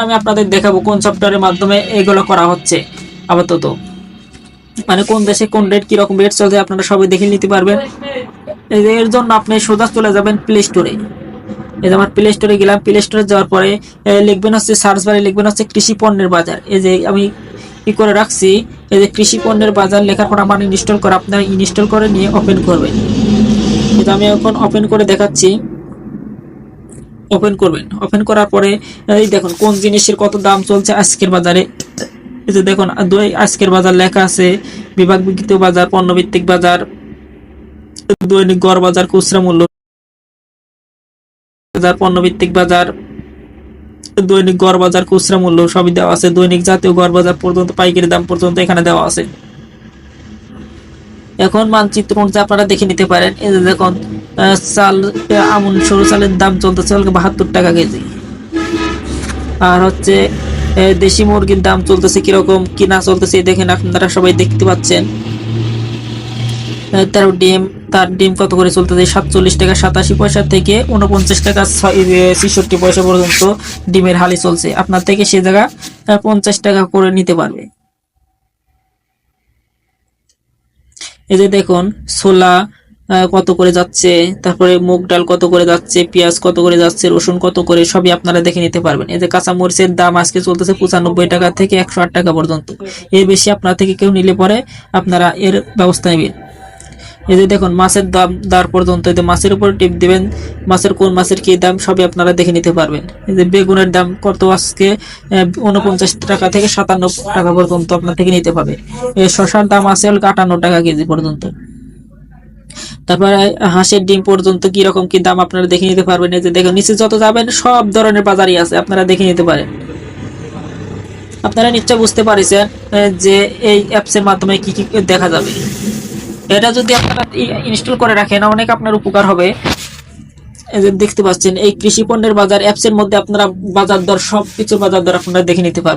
আমি আপনাদের দেখাবো কোন সফটওয়্যারের মাধ্যমে এগুলো করা হচ্ছে। আপাতত মানে কোন দেশে কোন রেট কিরকম রেট চলছে আপনারা সবাই দেখে নিতে পারবেন। এর জন্য আপনি সোজা চলে যাবেন প্লে স্টোরে। এই যে আমার প্লে স্টোরে গেলাম, প্লে স্টোরে যাওয়ার পরে লিখবেন হচ্ছে সার্চ বারে লিখবেন হচ্ছে কৃষি পণ্যের বাজার। এই যে আমি কি করে রাখছি, এই যে কৃষি পণ্যের বাজার লেখার পর আমার ইনস্টল করা, আপনারা ইনস্টল করে নিয়ে ওপেন করবেন। এটা আমি এখন ওপেন করে দেখাচ্ছি। ওপেন করবেন, ওপেন করার পরে এই দেখুন কোন জিনিসের কত দাম চলছে আজকের বাজারে। এই যে দেখুন আজকের বাজার লেখা আছে, বিভাগ বিক্রিত বাজার, পণ্যভিত্তিক বাজার, দৈনিক গড় বাজার, খুচরা মূল্য বাজার, পণ্যভিত্তিক বাজার, দৈনিক গড় বাজার, খুচরা মূল্য সবই দেওয়া আছে। দৈনিক জাতীয় গড় বাজার পর্যন্ত, পাইকারি দাম পর্যন্ত এখানে দেওয়া আছে। এখন মানচিত্র অনুযায়ী আপনারা দেখে নিতে পারেন। এই যে দেখুন চাল, আমন সরু চালের দাম চলতেছে 72 টাকা কেজি। আর হচ্ছে দেশি মুরগির দাম চলতেছে কিরকম কি না চলতেছে দেখেন, আপনারা সবাই দেখতে পাচ্ছেন। তার ডিম কত করে চলতেছে, 47 টাকা 87 পয়সা থেকে 49 টাকা 66 পয়সা পর্যন্ত ডিমের হালি চলছে। আপনার থেকে সে জায়গা 50 টাকা করে নিতে পারবে। এই যে দেখুন ছোলা কত করে যাচ্ছে, তারপরে মুগ ডাল কত করে যাচ্ছে, পেঁয়াজ কত করে যাচ্ছে, রসুন কত করে, সবই আপনারা দেখে নিতে পারবেন। এই যে কাঁচা মরিচের দাম আজকে চলতেছে 95 টাকা থেকে 108 টাকা পর্যন্ত। এর বেশি আপনার থেকে কেউ নিলে পরে আপনারা এর ব্যবস্থা নেবেন। এই যে দেখুন মাছের দাম দর পর্যন্ত, এই যে মাছের উপর টিপ দিবেন, মাছের কোন মাছের কি দাম সবই আপনারা দেখে নিতে পারবেন। এই যে বেগুনের দাম কত আজকে 49 টাকা থেকে 57 টাকা পর্যন্ত আপনার থেকে নিতে পারবে। এই শসার দাম আছে 58 টাকা কেজি পর্যন্ত। তারপরে হাঁসের ডিম পর্যন্ত কি রকম কি দাম আপনারা দেখে নিতে পারবেন। এই যে দেখুন নিচে যত যাবেন সব ধরনের বাজারই আছে, আপনারা দেখে নিতে পারেন। আপনারা নিশ্চয় বুঝতে পারছেন যে এই অ্যাপসের মাধ্যমে কি কি দেখা যাবে। এটা যদি আপনারা ইনস্টল করে রাখেন অনেক আপনার উপকার হবে। এই যে দেখতে পাচ্ছেন এই কৃষি পণ্যের বাজার অ্যাপসের মধ্যে আপনারা বাজার দর, সবকিছু বাজার দর আপনারা দেখে নিতে পারবেন।